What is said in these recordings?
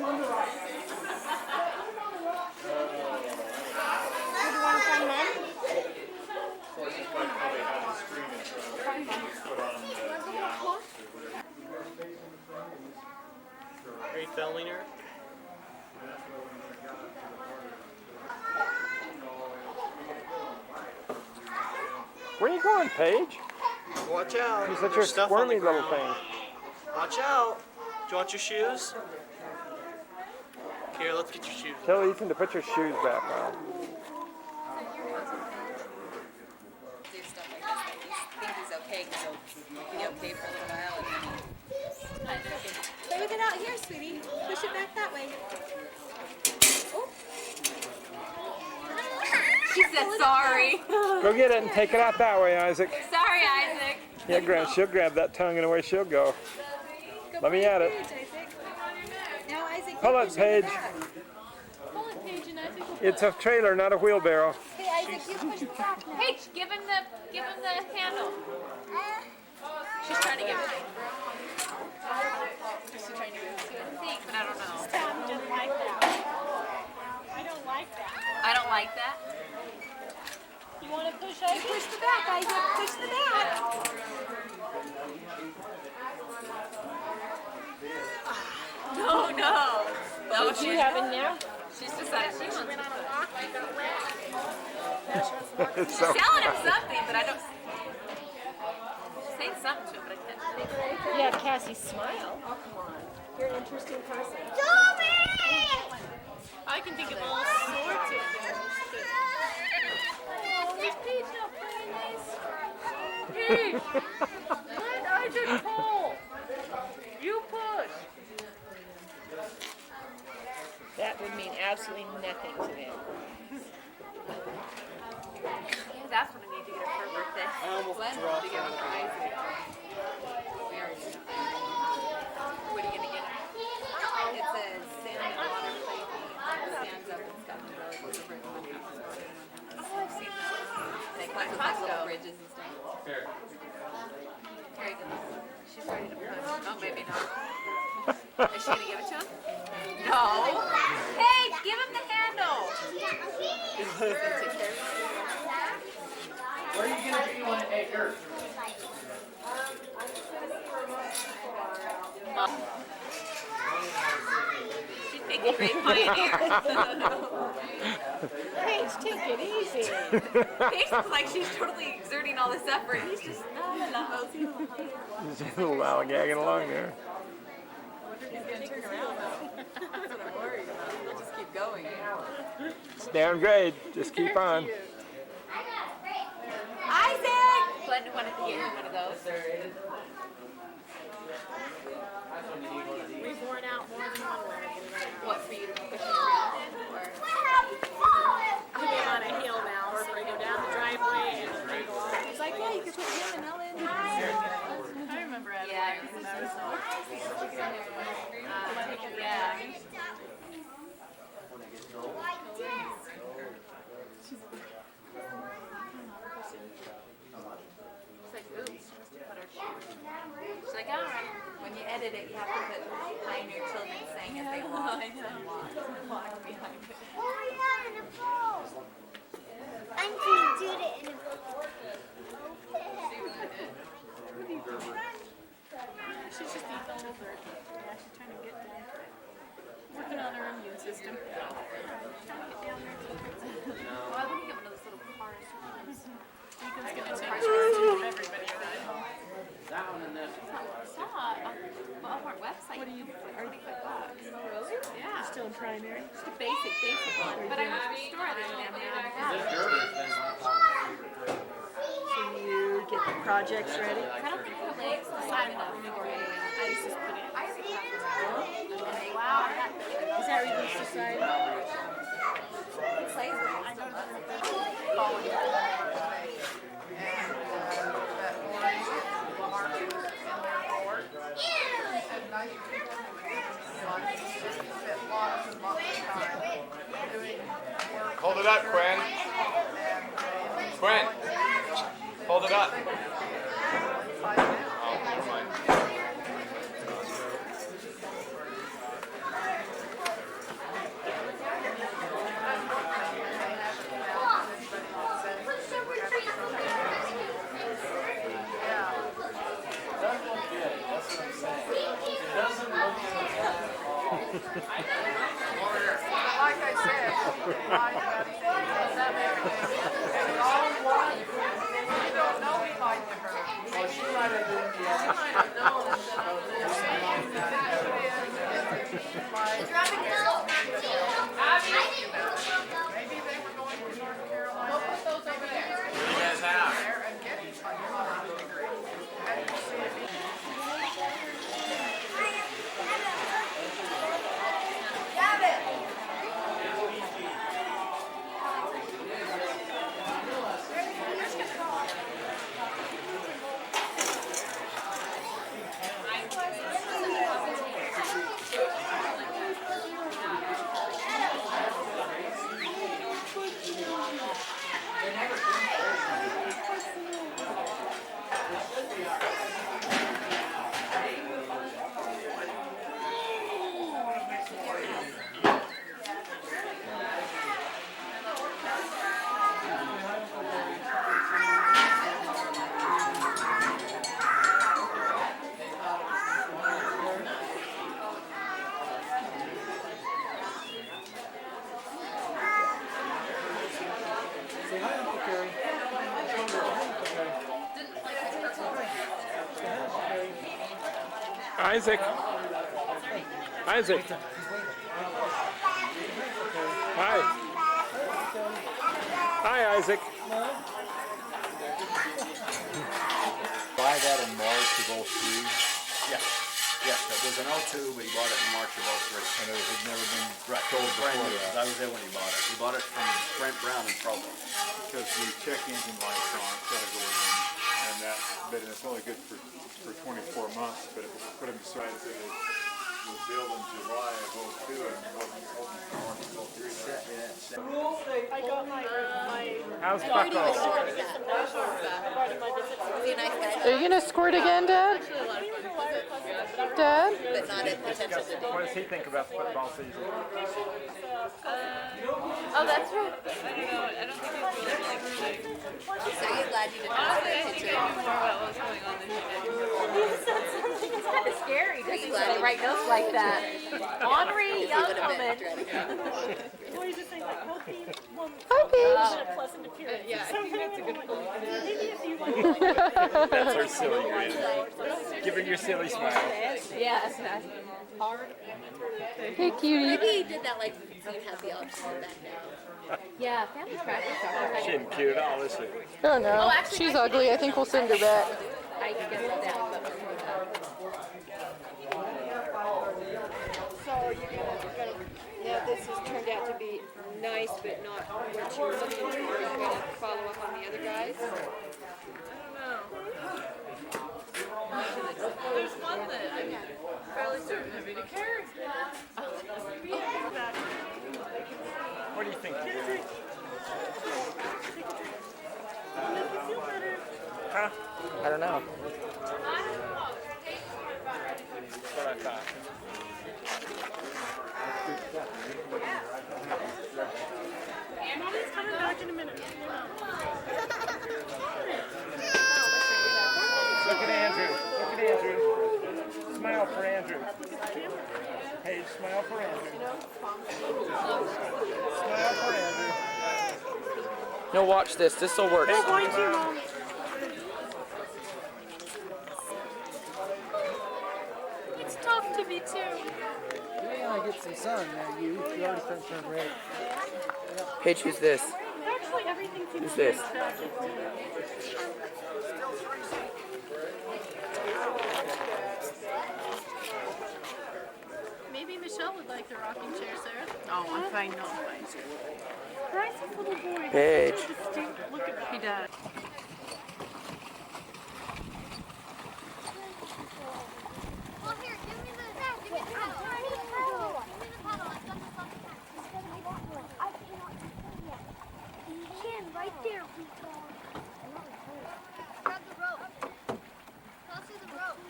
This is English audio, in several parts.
Are you filming her? Where are you going, Paige? Watch out. You're such a There's stuff on the squirmy little ground. thing. Watch out. Do you want your shoes? Here, let's get your shoes. Tell Ethan to put your shoes back on. Do stuff like this. Like think he's okay because he'll be okay for a little while and then play with it out here, sweetie. Push it back that way. Oh. She said sorry. Go get it and take it out that way, Isaac. Sorry, Isaac. Yeah, she'll grab that tongue and away she'll go. Let me at it. Now, Isaac, Pull it, Paige. Pull it, Paige, and Isaac will It's a trailer, not a wheelbarrow. Hey, Isaac, you push it back now. Paige, give him the handle. She's trying to give it. She's trying to give it to him. Think, but I don't know. Tom didn't like that. I don't like that. I don't like that. You want to push Isaac? Push the back, Isaac. Push the back. No, no. No, What do you have in there? She's decided she wants to. It's so Telling him something, but I don't. She's saying something to him, but I can't think. Yeah, Cassie, smile. Oh, come on. You're an interesting person. I can think of all sorts of things. Oh, is Paige not playing nice? Paige, let Isaac pull. You push. That would mean absolutely nothing to them. That's what I need to get her for her birthday. I almost Glenn dropped wanted to get her for Isaac. We already know. What are you gonna get her? It's a sand and water play thing. It stands up and stuff. Oh, I've seen that. They climb with like little bridges and stuff. Here. Very good. She's ready to push. Oh, maybe not. Is she gonna give it to him? No. Hey, give him the handle. He's gonna take care of it. Where are you going to be when it ate yours? She'd make a great pioneer. Paige, take it easy. Paige looks like she's totally exerting all this effort. He's just There's a little lollygagging along there. He's gonna turn around though. That's what I'm worried about. We'll just keep going. It's down grade. Just keep on. Isaac! Glenn wanted to get him one of those. We've worn out more than one way. What, for you to push it around in? Or? I go on a hill now, so I go down the driveway and I go on. He's like, yeah, you can put him and Ellen. I remember Adam. Yeah, yeah. She's like, oops, she must have put her shoe. She's like, all right. When you edit it, you have to put Pioneer Children saying as they walk and walk behind it. I'm going to do it in a She's just eating all over it. Yeah, she's trying to get down. Working on her immune system. Well, I want to get one of those little cars. Ethan's going to take pictures of everybody around. That one and this. I saw on the Walmart website. What are you for $25? Really? Yeah. Still in primary. Just a basic one. But I went to the store the other day and they don't have This it. dirt has been So you get the projects ready? I don't think her legs decide enough for it. I just put it. Wow. Is that release society? It plays with it. I don't Hold it up, Quinn. Quinn, hold it up. Oh, never mind. Like I said, lying about his age, that everything. And we all want him. You don't know he lied to her. Well, she might have been, She might have known instead of maybe they were going to North Carolina. We'll put those over there. Yes, half. There and get his college degree. And you see if he Isaac. Isaac. Hi. Hi, Isaac. Buy that in March of '03, Yes, yes, that was an '02, but he bought it in March of '03. and it had never been Right, sold brand before new, 'cause that. I was there when he bought it. He bought it from Brent Brown in Provo. Because the check engine light's on, it's gotta go in, and that's, but it's only good for 24 months, but it was put in size that it was built in July of '02 and wasn't open until March of '03. I got my How's Buckle? Is he a nice guy? Are you gonna squirt again, Dad? Dad? But not at potential to do. What does he think about the football season? Oh, that's right. So you're glad you didn't have to do It's kind of scary to see glad somebody you- write notes like that. Ornery young would have been woman. dreading. Well, you just think like healthy woman. Hi, Paige. A pleasant appearance. Yeah, I think that's a good point. Maybe if you like. That's her silly grin. Give her your silly smile. Yes. Hey, cutie. Maybe he did that like so you'd have the option to back down. Yeah, family practice. She isn't cute at all, is she? Oh no, she's ugly. I think we'll send her back. I can get that. So you're gonna, now this has turned out to be nice, but not what you were looking for. You're gonna follow up on the other guys? There's one that I'm fairly certain of to carry. What do you think? Huh? I don't know. That's what I thought. Mommy's coming back in a minute. Look at Andrew. Look at Andrew. Smile for Andrew. Hey, smile for Andrew. Smile for Andrew. No, watch this. This will work. Hey, Going to, Mom. It's tough to be two. Paige, who's this? Actually, everything seems Who's to be this? tragic. Maybe Michelle would like the rocking chair, Sarah. Oh, I'm fine. No, I'm fine. Bryce's little boy. Paige. Has such a distinct look at He does. Well, here, give me the paddle. Give me the paddle. Give me the paddle. I've done this all the time. It's gonna be that one. I cannot do it yet. You can, right there. Grab the rope. Toss you the rope.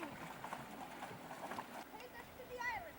Take us to the island.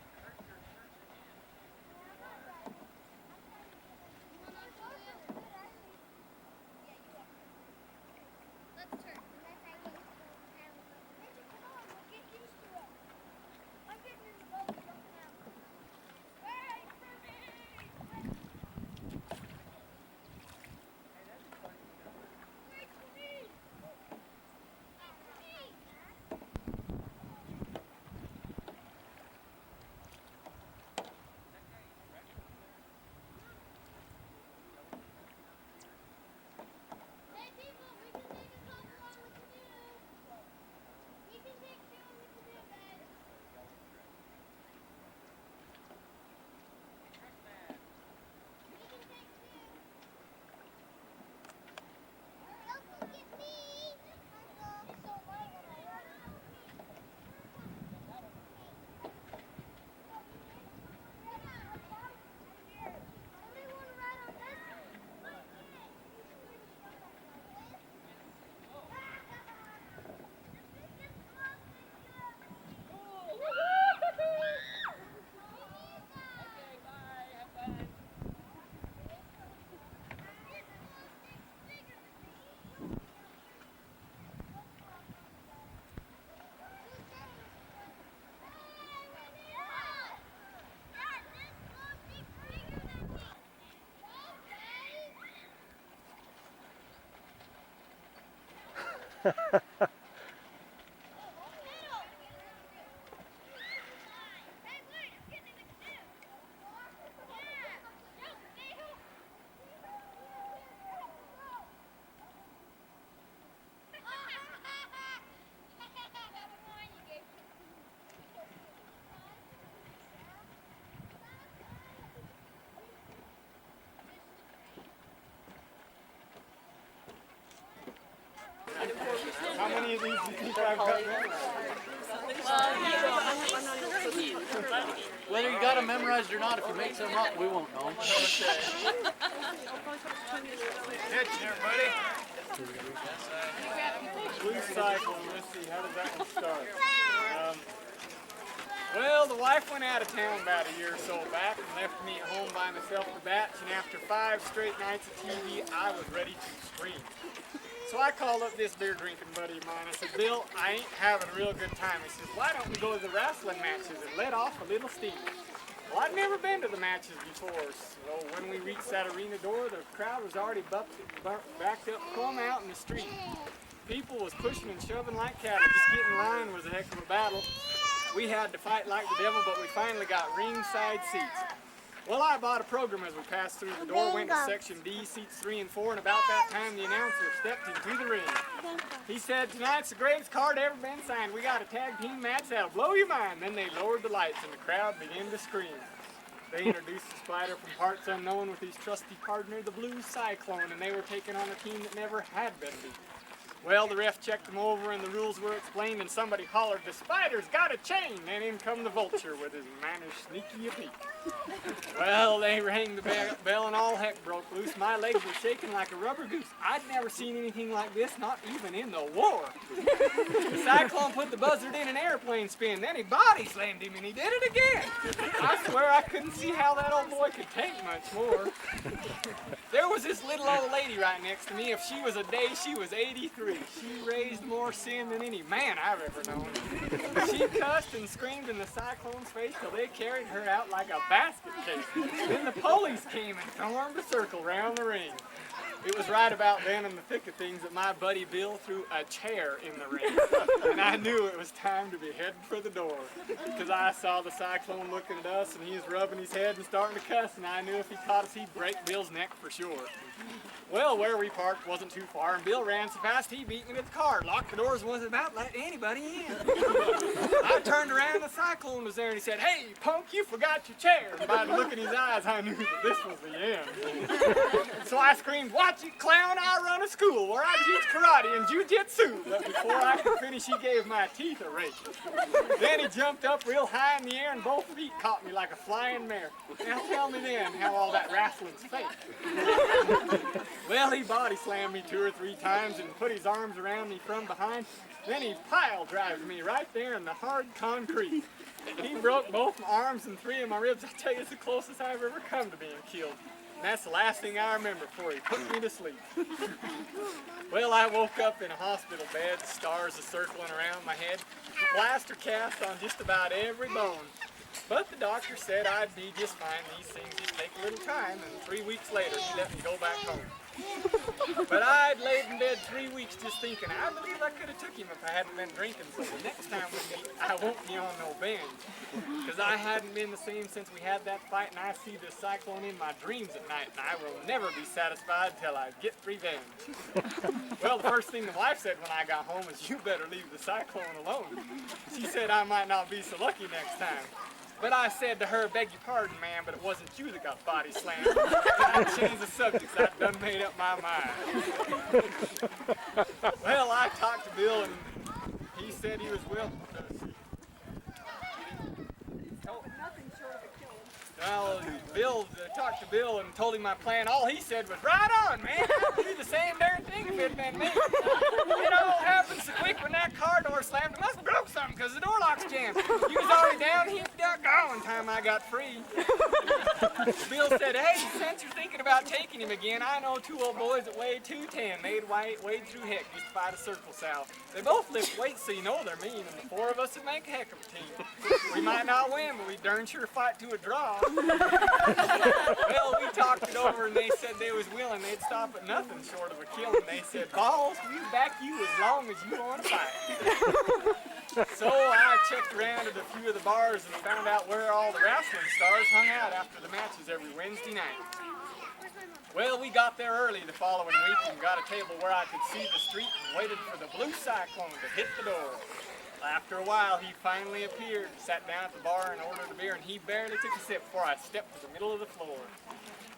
How many of these do you think I've got? Whether you got them memorized or not, if you make some up, we won't know. Catch everybody. Blue cycle. Let's see, how does that one start? Well, the wife went out of town about a year or so back and left me at home by myself to batch, and after 5 straight nights of TV, I was ready to scream. So I called up this beer drinking buddy of mine. I said, Bill, I ain't having a real good time. He says, why don't we go to the wrestling matches and let off a little steam? Well, I'd never been to the matches before, so when we reached that arena door, the crowd was already backed up plumb out in the street. People was pushing and shoving like cattle. Just getting in line was a heck of a battle. We had to fight like the devil, but we finally got ringside seats. Well, I bought a program as we passed through the door, went to section D, seats 3 and 4, and about that time the announcer stepped into the ring. He said, tonight's the greatest card ever been signed. We got a tag team match that'll blow your mind. Then they lowered the lights and the crowd began to scream. They introduced the Spider from parts unknown with his trusty partner, the Blue Cyclone, and they were taking on a team that never had been beat. Well, the ref checked them over and the rules were explained, and somebody hollered, the Spider's got a chain, and in come the Vulture with his mannish sneaky peek. Well, they rang the bell and all heck broke loose. My legs were shaking like a rubber goose. I'd never seen anything like this, not even in the war. The Cyclone put the buzzard in an airplane spin, then he body slammed him and he did it again. I swear I couldn't see how that old boy could take much more. There was this little old lady right next to me. If she was a day, she was 83. She raised more sin than any man I've ever known. She cussed and screamed in the Cyclone's face till they carried her out like a basket case. Then the police came and formed a circle round the ring. It was right about then in the thick of things that my buddy Bill threw a chair in the ring. And I knew it was time to be heading for the door. Because I saw the Cyclone looking at us and he was rubbing his head and starting to cuss, and I knew if he caught us he'd break Bill's neck for sure. Well, where we parked wasn't too far, and Bill ran so fast he beat me with the car. Locked the doors and wasn't about to let anybody in. I turned around and the Cyclone was there and he said, hey, punk, you forgot your chair. And by the look in his eyes, I knew that this was the end. So I screamed, watch it, clown, I run a school where I teach karate and jujitsu. But before I could finish, he gave my teeth a rake. Then he jumped up real high in the air and both feet caught me like a flying mare. Now tell me then how all that wrestling's fake. Well, he body slammed me 2 or 3 times and put his arms around me from behind. Then he pile drived me right there in the hard concrete. He broke both my arms and 3 of my ribs. I tell you, it's the closest I've ever come to being killed. And that's the last thing I remember before he put me to sleep. Well, I woke up in a hospital bed, stars a-circling around my head, plaster cast on just about every bone. But the doctor said I'd be just fine. These things just take a little time, and 3 weeks later he let me go back home. But I'd laid in bed 3 weeks just thinking, I believe I could have took him if I hadn't been drinking, so the next time we meet, I won't be on no binge. Because I hadn't been the same since we had that fight, and I see this Cyclone in my dreams at night, and I will never be satisfied till I get revenge. Well, the first thing the wife said when I got home is, you better leave the Cyclone alone. She said I might not be so lucky next time. But I said to her, beg your pardon, ma'am, but it wasn't you that got body slammed. I changed the subjects. I've done made up my mind. Well, I talked to Bill, and he said he was willing to. Well, Bill talked to Bill and told him my plan. All he said was, right on, man. I'd do the same darn thing if it had been me. It all happened so quick when that car door slammed. It must have broke something because the door lock's jammed. He was already down. He ducked gone time I got free. Bill said, hey, since you're thinking about taking him again, I know 2 old boys that weigh 210. They'd wade through heck just to fight a circle south. They both lift weights, so you know they're mean, and the 4 of us would make a heck of a team. We might not win, but we darn sure fight to a draw. Well, we talked talked it over and they said they was willing. They'd stop at nothing short of a killing. They said, "Balls, we back you as long as you want to fight." So I checked around at a few of the bars and found out where all the wrestling stars hung out after the matches every Wednesday night. Well, we got there early the following week and got a table where I could see the street and waited for the Blue Cyclone to hit the door. After a while, he finally appeared, sat down at the bar and ordered a beer, and he barely took a sip before I stepped to the middle of the floor.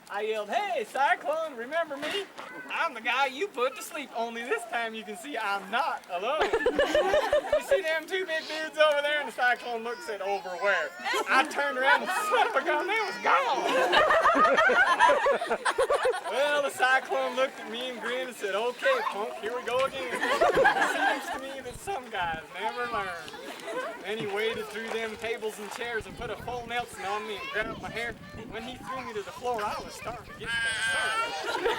I yelled, "Hey, Cyclone, remember me? I'm the guy you put to sleep, only this time you can see I'm not alone." You see them two big dudes over there? And the Cyclone looked and said, "Over where?" I turned around and son of a gun, they was gone. Well, the Cyclone looked at me and grinned and said, "Okay, punk, here we go again." It seems to me that some guys never learn. Then he waded through them tables and chairs and put a full Nelson on me and grabbed my hair. When he threw me to the floor, I was starting to get concerned.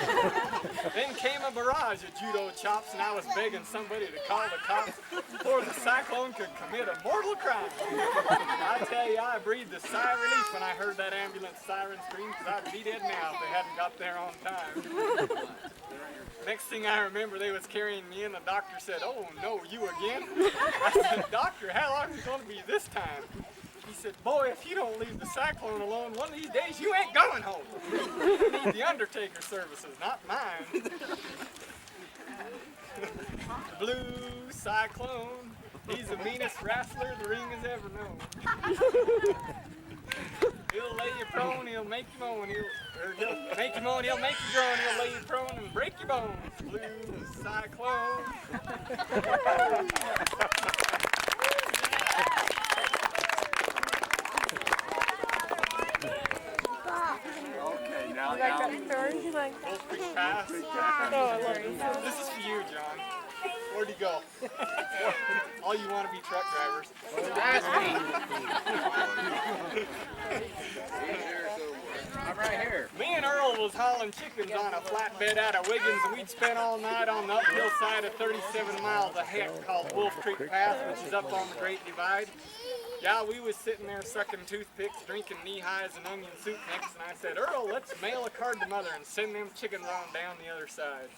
Then came a barrage of judo chops, and I was begging somebody to call the cops before the Cyclone could commit a mortal crime. I tell you, I breathed a sigh of relief when I heard that ambulance siren scream, because I'd be dead now if they hadn't got there on time. Next thing I remember, they was carrying me in. The doctor said, "Oh no, you again?" I said, "Doctor, how long is it going to be this time?" He said, "Boy, if you don't leave the Cyclone alone, one of these days you ain't going home. You need the Undertaker services, not mine." The Blue Cyclone, he's the meanest wrestler the ring has ever known. He'll lay you prone, he'll make you moan, he'll make you moan, he'll make you groan, he'll lay you prone and break your bones. Blue Cyclone. Okay, now. Full Creek Pass. This is for you, John. Where'd he go? All you want to be truck drivers. I'm right here. Me and Earl was hauling chickens on a flatbed out of Wiggins, and we'd spent all night on the uphill side of 37 miles of heck called Wolf Creek Pass, which is up on the Great Divide. Yeah, we was sitting there sucking toothpicks, drinking knee-highs and onion soup next, and I said, "Earl, let's mail a card to Mother and send them chickens on down the other side."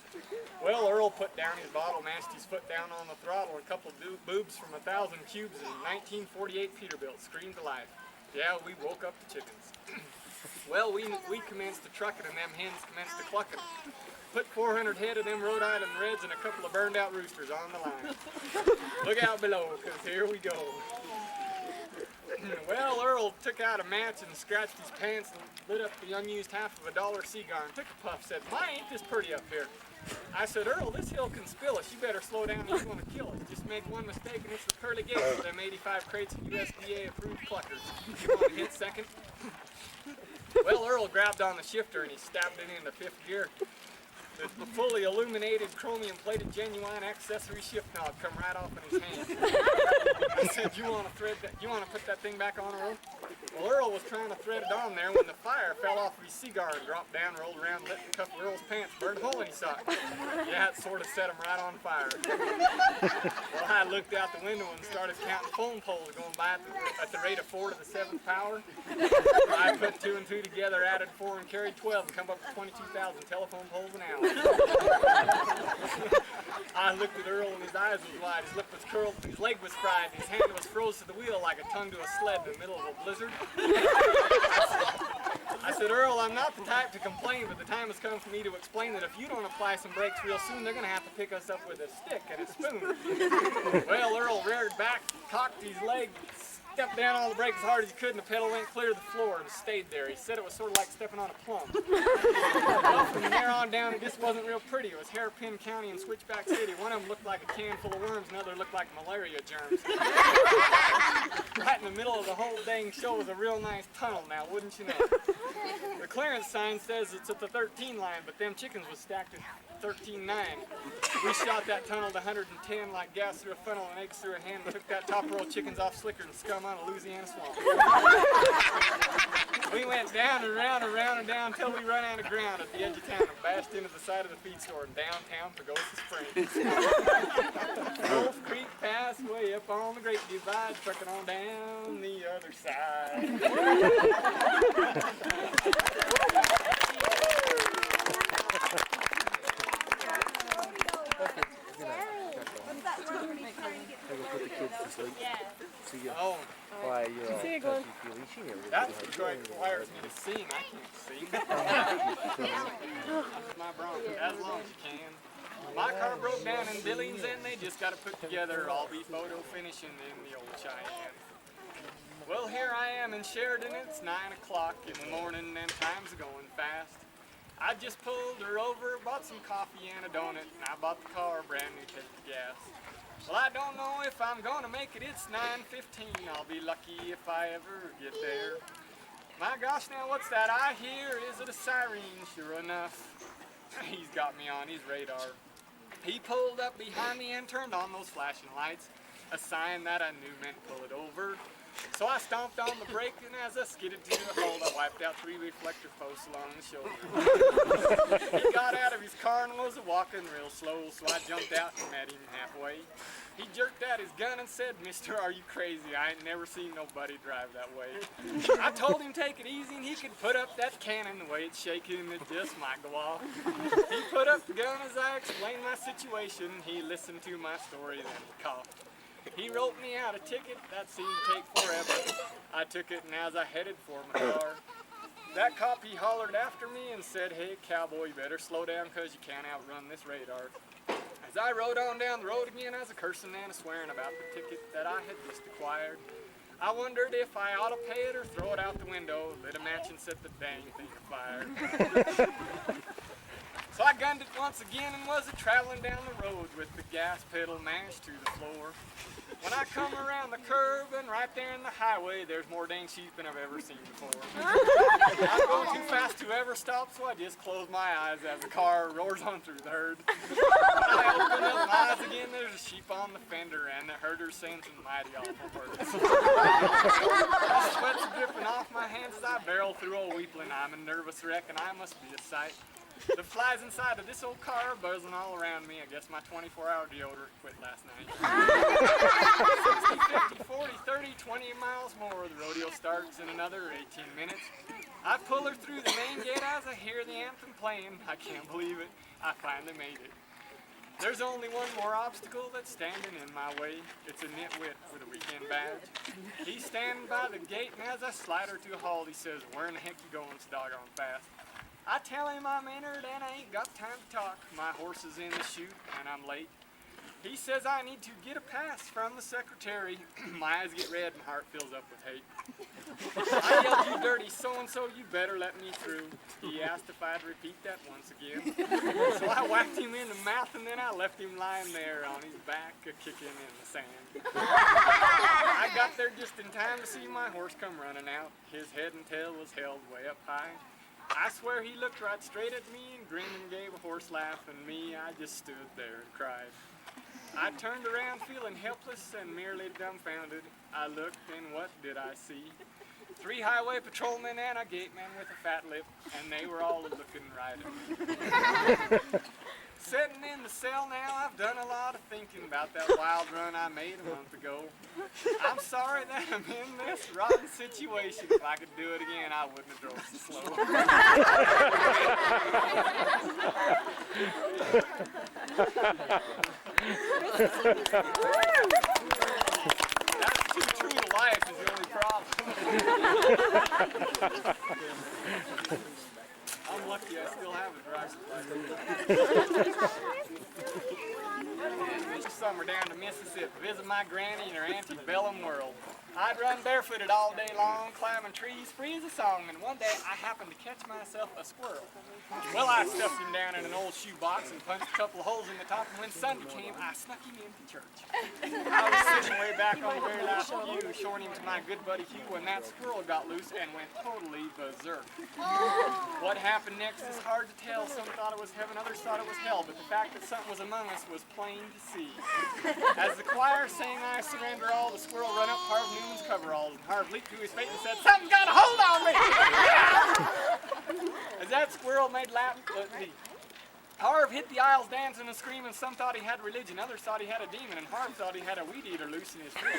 Well, Earl put down his bottle, mashed his foot down on the throttle, and a couple of boobs from 1,000 cubes in 1948 Peterbilt screamed to life. Yeah, we woke up the chickens. Well, we commenced to trucking, and them hens commenced to clucking. Put 400 head of them Rhode Island Reds and a couple of burned out roosters on the line. Look out below, because here we go. Well, Earl took out a match and scratched his pants and lit up the unused half of a $1 cigar and took a puff, said, "My, ain't this pretty up here?" I said, "Earl, this hill can spill us. You better slow down or he's going to kill us. Just make one mistake and it's the pearly gates of them 85 crates of USDA-approved cluckers. You want to hit second?" Well, Earl grabbed on the shifter and he stabbed it into 5th gear. The fully illuminated, chromium-plated, genuine accessory shift knob come right off in his hand. I said, "You want to put that thing back on, Earl?" Well, Earl was trying to thread it on there when the fire fell off of his cigar and dropped down, rolled around, lit the cuff of Earl's pants, burned a hole in his sock. Yeah, it sort of set him right on fire. Well, I looked out the window and started counting phone poles going by at the rate of 4 to the 7th power. I put 2 and 2 together, added 4 and carried 12 and come up with 22,000 telephone poles an hour. I looked at Earl and his eyes was wide, his lip was curled, his leg was fried, his hand was froze to the wheel like a tongue to a sled in the middle of a blizzard. I said, "Earl, I'm not the type to complain, but the time has come for me to explain that if you don't apply some brakes real soon, they're going to have to pick us up with a stick and a spoon." Well, Earl reared back, cocked his leg, stepped down on the brake as hard as he could, and the pedal went clear to the floor and stayed there. He said it was sort of like stepping on a plum. Well, from there on down, it just wasn't real pretty. It was Hairpin County and Switchback City. One of them looked like a can full of worms, another looked like malaria germs. Right in the middle of the whole dang show was a real nice tunnel now, wouldn't you know? The clearance sign says it's at the 13 line, but them chickens was stacked at 13.9. We shot that tunnel to 110 like gas through a funnel and eggs through a hand and took that top row of chickens off slicker and scum on a Louisiana swamp. We went down and round and round and down until we run out of ground at the edge of town and bashed into the side of the feed store in downtown Pagosa Springs. Wolf Creek Pass way up on the Great Divide, trucking on down the other side. requires me to sing. I can't sing. My Bronco, as long as you can. My car broke down in Billings and they just got to put together. I'll be photo finishing in the old Cheyenne. Well, here I am in Sheridan. It's 9 o'clock in the morning and time's going fast. I just pulled her over, bought some coffee and a donut, and I bought the car a brand new tank of gas. Well, I don't know if I'm going to make it. It's 9:15. I'll be lucky if I ever get there. My gosh, now what's that I hear? Is it a siren? Sure enough, he's got me on his radar. He pulled up behind me and turned on those flashing lights, a sign that I knew meant pull it over. So I stomped on the brake, and as I skidded to the hold, I wiped out 3 reflector posts along the shoulder. He got out of his car and was walking real slow, so I jumped out and met him halfway. He jerked out his gun and said, "Mister, are you crazy? I ain't never seen nobody drive that way." I told him take it easy and he could put up that cannon. The way it's shaking, it just might go off. He put up the gun as I explained my situation. He listened to my story, then he coughed. He wrote me out a ticket that seemed to take forever. I took it, and as I headed for my car, that cop, he hollered after me and said, "Hey, cowboy, you better slow down because you can't outrun this radar." As I rode on down the road again, I was a-cursing and a-swearing about the ticket that I had just acquired. I wondered if I ought to pay it or throw it out the window, lit a match and set the dang thing afire. So I gunned it once again and was traveling down the road with the gas pedal mashed to the floor. When I come around the curve and right there in the highway, there's more dang sheep than I've ever seen before. I'm going too fast to ever stop, so I just close my eyes as the car roars on through the herd. When I open up my eyes again, there's a sheep on the fender and the herder's saying some mighty awful words. The sweat's dripping off my hands as I barrel through old Weepling. I'm a nervous wreck and I must be a sight. The flies inside of this old car are buzzing all around me. I guess my 24-hour deodorant quit last night. 60, 50, 40, 30, 20 miles more. The rodeo starts in another 18 minutes. I pull her through the main gate as I hear the anthem playing. I can't believe it. I finally made it. There's only one more obstacle that's standing in my way. It's a nitwit with a weekend badge. He's standing by the gate, and as I slide her to a halt, he says, "Where in the heck you going so doggone fast?" I tell him I'm entered and I ain't got time to talk. My horse is in the chute and I'm late. He says I need to get a pass from the secretary. My eyes get red and heart fills up with hate. I yelled, "You dirty so-and-so, you better let me through." He asked if I'd repeat that once again. So I whacked him in the mouth and then I left him lying there on his back, kicking in the sand. I got there just in time to see my horse come running out. His head and tail was held way up high. I swear he looked right straight at me and grinned and gave a horse laugh, and me, I just stood there and cried. I turned around feeling helpless and merely dumbfounded. I looked, and what did I see? 3 highway patrolmen and a gateman with a fat lip, and they were all looking right at me. Sitting in the cell now, I've done a lot of thinking about that wild run I made a month ago. I'm sorry that I'm in this rotten situation. If I could do it again, I wouldn't have drove so slow. That's too true to life is the only problem. I'm lucky I still have a driver's license. This summer down to Mississippi, visit my granny in her antebellum world. I'd run barefooted all day long, climbing trees, free as a song, and one day I happened to catch myself a squirrel. Well, I stuffed him down in an old shoebox and punched a couple of holes in the top, and when Sunday came, I snuck him into church. I was sitting way back on the very last pew, showing him to my good buddy Hugh, when that squirrel got loose and went totally berserk. What happened next is hard to tell. Some thought it was heaven, others thought it was hell, but the fact that something was among us was plain to see. As the choir sang "I Surrender All," the squirrel ran up Harv Newman's coveralls, and Harv leaped to his feet and said, "Something's got a hold on me!" As that squirrel made Harv hit the aisles dancing and screaming. Some thought he had religion, others thought he had a demon, and Harv thought he had a weed eater loose in his feet.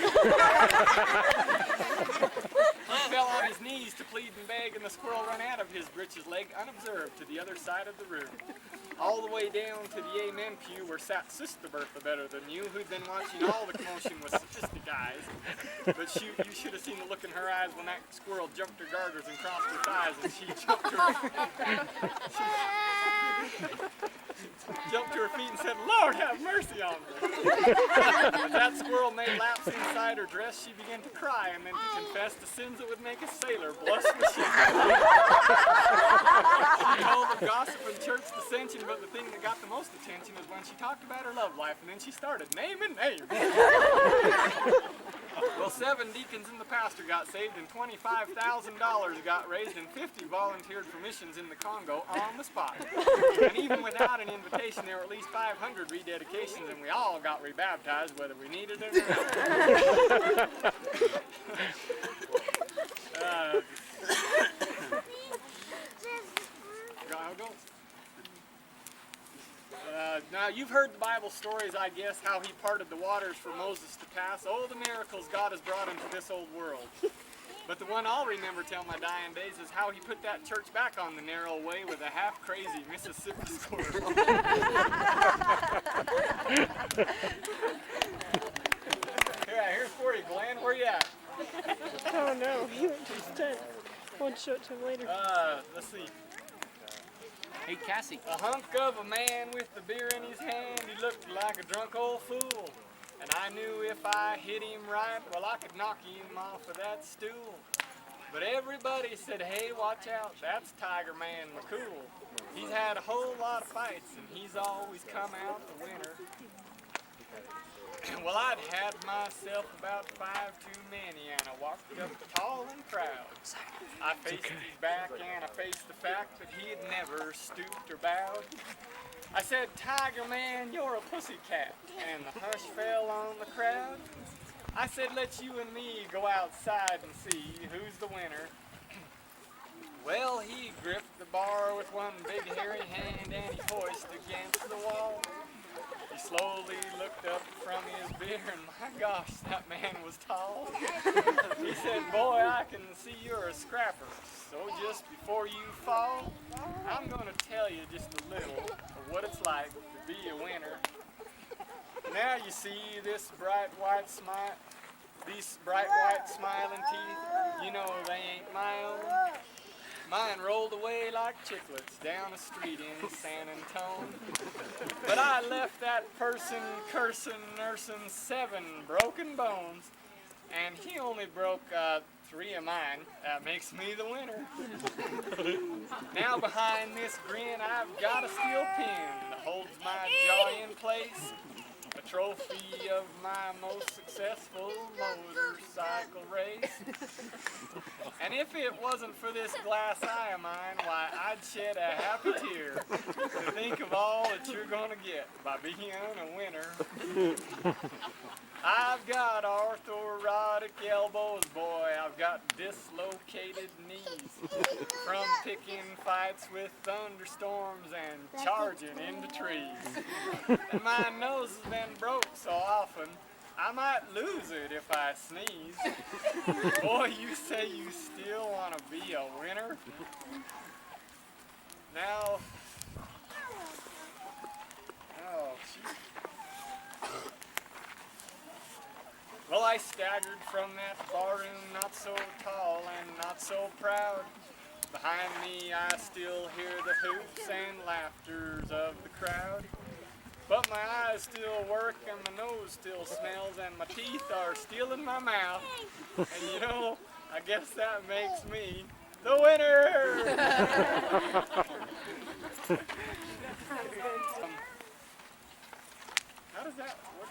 He fell on his knees to plead and beg, and the squirrel ran out of his breeches leg unobserved to the other side of the room. All the way down to the amen pew where sat Sister Bertha Better Than You, who'd been watching all the commotion with sadistic eyes. But shoot, you should have seen the look in her eyes when that squirrel jumped her garters and crossed her thighs, and she jumped to her feet and said, "Lord, have mercy on me." As that squirrel made laps inside her dress, she began to cry and then to confess the sins that would make a sailor blush with shame. She told of gossip and church dissension, but the thing that got the most attention is when she talked about her love life, and then she started naming names. Well, 7 deacons and the pastor got saved, and $25,000 got raised, and 50 volunteered for missions in the Congo on the spot. And even without an invitation, there were at least 500 rededications, and we all got rebaptized, whether we needed it or not. Now, you've heard the Bible stories, I guess, how he parted the waters for Moses to pass. Oh, the miracles God has brought into this old world. But the one I'll remember till my dying days is how he put that church back on the narrow way with a half-crazy Mississippi squirrel. Here's for you, Glenn. Where you at? Oh no, he went to his tent. I'll show it to him later. Let's see. Hey, Cassie. A hunk of a man with the beer in his hand, he looked like a drunk old fool. And I knew if I hit him right, well, I could knock him off of that stool. But everybody said, hey, watch out, that's Tiger Man McCool. He's had a whole lot of fights, and he's always come out the winner. Well, I'd had myself about 5 too many, and I walked up the tall and proud. I faced his back, and I faced the fact that he had never stooped or bowed. I said, Tiger Man, you're a pussycat, and the hush fell on the crowd. I said, let you and me go outside and see who's the winner. Well, he gripped the bar with one big hairy hand, and he hoisted against the wall. He slowly looked up from his beer, and my gosh, that man was tall. He said, boy, I can see you're a scrapper, so just before you fall, I'm going to tell you just a little of what it's like to be a winner. Now you see this these bright white smiling teeth, you know they ain't my own. Mine rolled away like chiclets down a street in San Antone. But I left that person cursing, nursing 7 broken bones, and he only broke 3 of mine. That makes me the winner. Now behind this grin, I've got a steel pin that holds my jaw in place. A trophy of my most successful motorcycle race. And if it wasn't for this glass eye of mine, why, I'd shed a happy tear to think of all that you're gonna get by being a winner. I've got arthritic elbows, boy, I've got dislocated knees from picking fights with thunderstorms and charging into trees. And my nose has been broke so often, I might lose it if I sneeze. Boy, you say you still want to be a winner? Now, oh, geez. Well, I staggered from that barroom, not so tall and not so proud. Behind me, I still hear the hoots and laughters of the crowd. But my eyes still work and my nose still smells and my teeth are still in my mouth. And you know, I guess that makes me the winner! How does that work?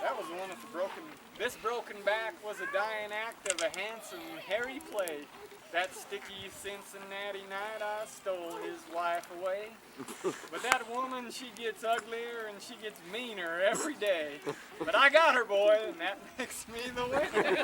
That was one of the broken... This broken back was a dying act of a handsome, hairy play. That sticky Cincinnati night I stole his wife away. But that woman, she gets uglier and she gets meaner every day. But I got her, boy, and that makes me the winner.